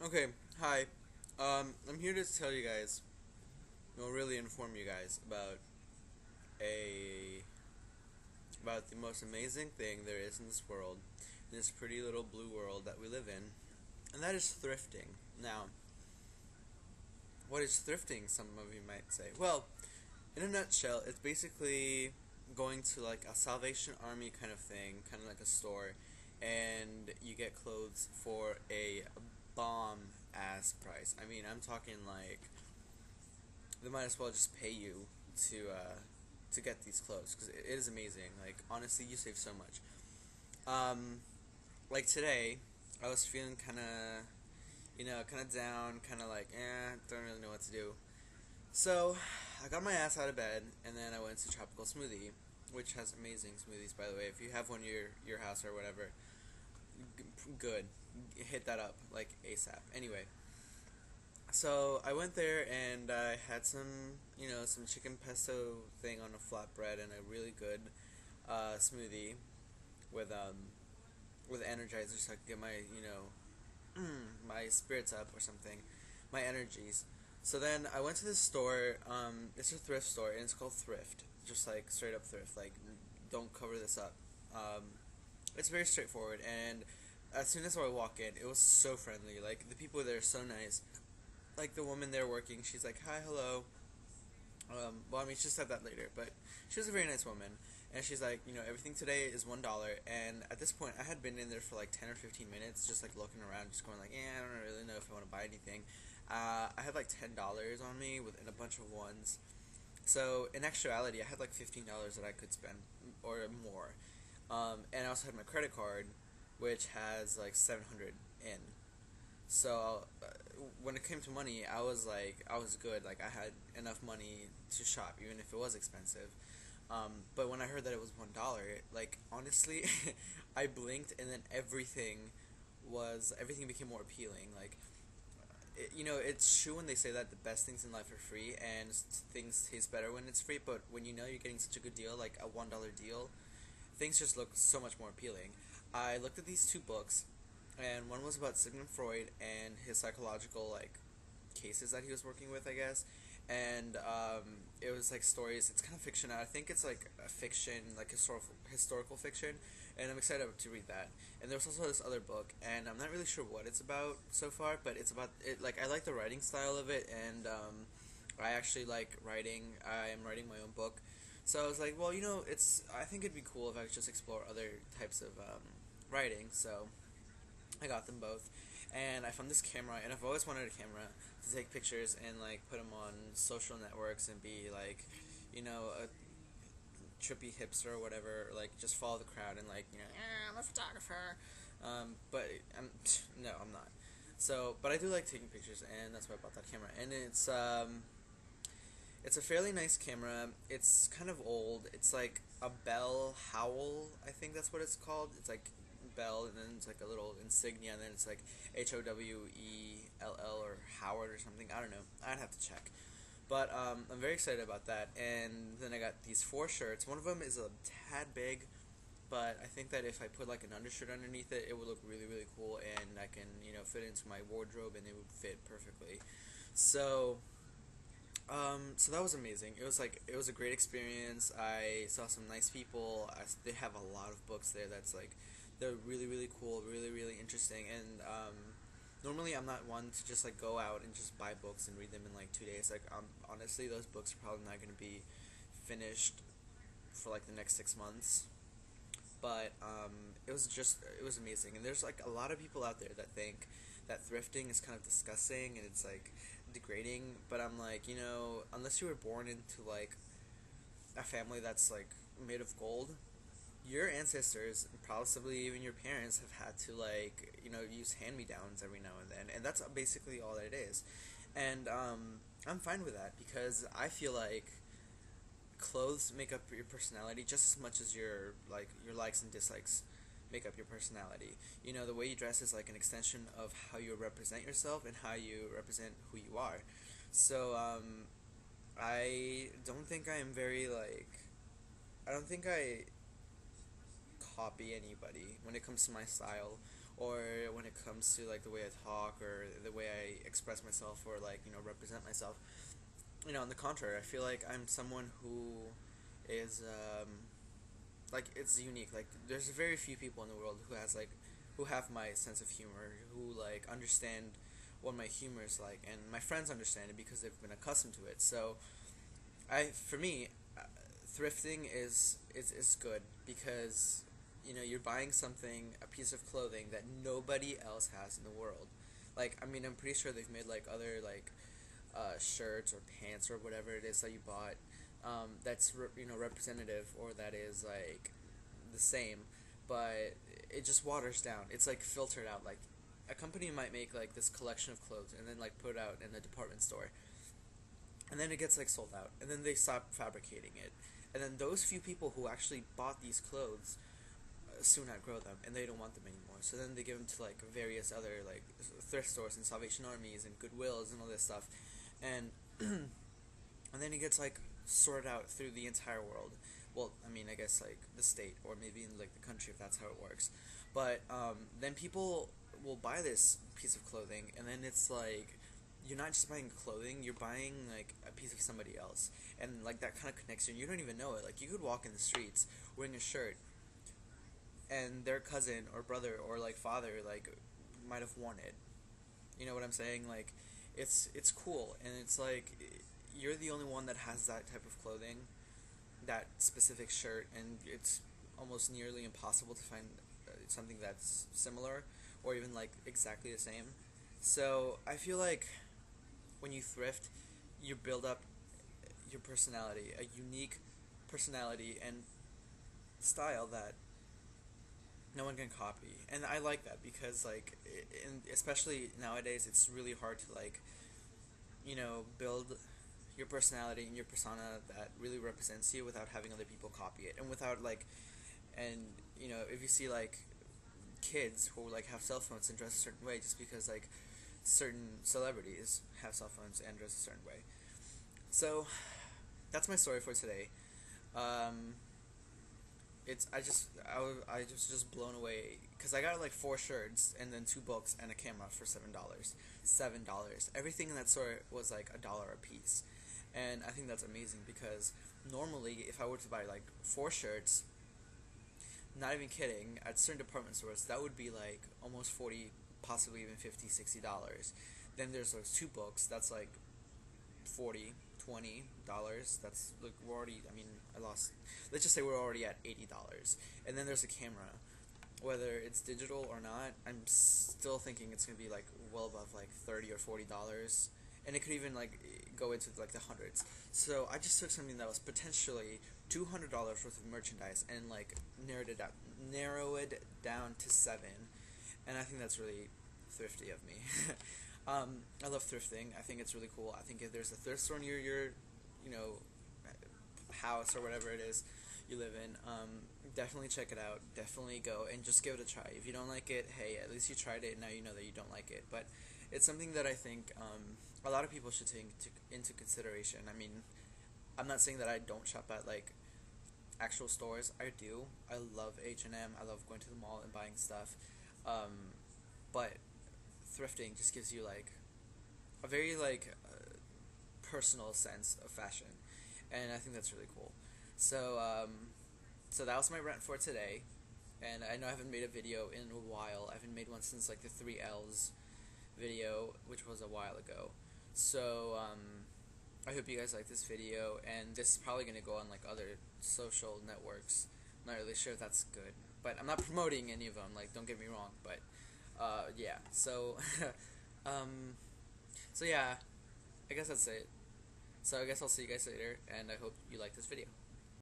Okay, hi. I'm here to tell you guys, really inform you guys a about the most amazing thing there is in this world, in this pretty little blue world that we live in, and that is thrifting. Now, what is thrifting? Some of you might say. Well, in a nutshell, it's basically going to like a Salvation Army kind of thing, kind of like a store, and you get clothes for a bomb ass price. I mean, I'm talking like they might as well just pay you to get these clothes because it is amazing. Like honestly, you save so much. Um, like today, I was feeling kind of down, kind of like don't really know what to do. So I got my ass out of bed and then I went to Tropical Smoothie, which has amazing smoothies by the way. If you have one near your house or whatever, good, hit that up like ASAP. Anyway, so I went there and I had some chicken pesto thing on a flatbread and a really good smoothie with um with energizer so I could get my my spirits up or something, my energies. So then I went to this store. It's a thrift store and it's called Thrift, just like straight up thrift. Like don't cover this up. Um, it's very straightforward and as soon as I walk in, it was so friendly. Like the people there are so nice, like the woman there working, she's like, "Hi, hello." Well, I mean, she said that later, but she was a very nice woman, and she's like, everything today is $1. And at this point, I had been in there for like 10 or 15 minutes, just like looking around, just going like, "Yeah, I don't really know if I want to buy anything." I had like $10 on me within a bunch of ones, so in actuality, I had like $15 that I could spend or more, and I also had my credit card, which has like 700 in. So when it came to money, I was good. Like I had enough money to shop, even if it was expensive. But when I heard that it was $1, like honestly, I blinked and then everything became more appealing. Like it's true when they say that the best things in life are free and things taste better when it's free. But when you know you're getting such a good deal, like a $1 deal, things just look so much more appealing. I looked at these two books, and one was about Sigmund Freud and his psychological like cases that he was working with, I guess. And it was like stories. It's kind of fiction. I think it's like a fiction, like historical fiction, and I'm excited to read that. And there was also this other book, and I'm not really sure what it's about so far, but it's about it. Like I like the writing style of it, and I actually like writing. I am writing my own book, so I was like, well, it's. I think it'd be cool if I could just explore other types of writing. So I got them both, and I found this camera, and I've always wanted a camera to take pictures and like put them on social networks and be like, a trippy hipster or whatever, like just follow the crowd and like, yeah, I'm a photographer. But I'm no, I'm not. So, but I do like taking pictures, and that's why I bought that camera, and it's a fairly nice camera. It's kind of old. It's like a Bell Howl, I think that's what it's called. It's like Bell, and then it's like a little insignia, and then it's like Howell or Howard or something. I don't know. I'd have to check. But I'm very excited about that. And then I got these four shirts. One of them is a tad big, but I think that if I put like an undershirt underneath it, it would look really, really cool, and I can fit into my wardrobe, and it would fit perfectly. So so that was amazing. It was a great experience. I saw some nice people. They have a lot of books there. They're really really cool, really really interesting. And normally I'm not one to just like go out and just buy books and read them in like 2 days. Like honestly, those books are probably not going to be finished for like the next 6 months. But it was amazing. And there's like a lot of people out there that think that thrifting is kind of disgusting and it's like degrading. But I'm like, unless you were born into like a family that's like made of gold, your ancestors, possibly even your parents, have had to like use hand me downs every now and then, and that's basically all that it is. And I'm fine with that because I feel like clothes make up your personality just as much as your likes and dislikes make up your personality. The way you dress is like an extension of how you represent yourself and how you represent who you are. So I don't think I am very like I don't think I copy anybody when it comes to my style or when it comes to like the way I talk or the way I express myself or like represent myself. On the contrary, I feel like I'm someone who is like it's unique. Like there's very few people in the world who have my sense of humor, who like understand what my humor is like, and my friends understand it because they've been accustomed to it. So for me, thrifting is good because you're buying something, a piece of clothing that nobody else has in the world. Like I mean, I'm pretty sure they've made like other like shirts or pants or whatever it is that you bought, that's representative or that is like the same, but it just waters down. It's like filtered out. Like a company might make like this collection of clothes and then like put it out in a department store, and then it gets like sold out, and then they stop fabricating it, and then those few people who actually bought these clothes soon outgrow them and they don't want them anymore. So then they give them to like various other like thrift stores and Salvation Armies and Goodwills and all this stuff, and and then it gets like sorted out through the entire world. Well, I mean, I guess like the state or maybe in like the country if that's how it works. But then people will buy this piece of clothing, and then it's like you're not just buying clothing, you're buying like a piece of somebody else, and like that kind of connection. You don't even know it. Like you could walk in the streets wearing a shirt, and their cousin or brother or like father like might have worn it. You know what I'm saying? Like it's cool, and it's like you're the only one that has that type of clothing, that specific shirt, and it's almost nearly impossible to find something that's similar or even like exactly the same. So I feel like when you thrift, you build up your personality, a unique personality and style that no one can copy. And I like that because like especially nowadays it's really hard to like build your personality and your persona that really represents you without having other people copy it, and without like, and if you see like kids who like have cell phones and dress a certain way just because like certain celebrities have cell phones and dress a certain way. So that's my story for today. It's I just blown away because I got like 4 shirts and then 2 books and a camera for $7. $7. Everything in that store was like $1 a piece, and I think that's amazing because normally if I were to buy like 4 shirts, not even kidding, at certain department stores that would be like almost 40, possibly even 50, $60. Then there's those 2 books that's like 40, $20. That's like we're already, I mean, I lost, let's just say we're already at $80. And then there's a camera, whether it's digital or not, I'm still thinking it's gonna be like well above like $30 or $40, and it could even like go into like the hundreds. So I just took something that was potentially $200 worth of merchandise and like narrow it down to 7, and I think that's really thrifty of me. I love thrifting. I think it's really cool. I think if there's a thrift store near your, house or whatever it is you live in, definitely check it out. Definitely go and just give it a try. If you don't like it, hey, at least you tried it. Now you know that you don't like it. But it's something that I think a lot of people should take into consideration. I mean, I'm not saying that I don't shop at like actual stores. I do. I love H&M. I love going to the mall and buying stuff. But thrifting just gives you like a very like personal sense of fashion, and I think that's really cool. So so that was my rant for today, and I know I haven't made a video in a while. I haven't made one since like the 3Ls video, which was a while ago. So I hope you guys like this video, and this is probably gonna go on like other social networks. I'm not really sure if that's good, but I'm not promoting any of them, like don't get me wrong, but yeah, so so yeah, I guess that's it. So I guess I'll see you guys later, and I hope you like this video.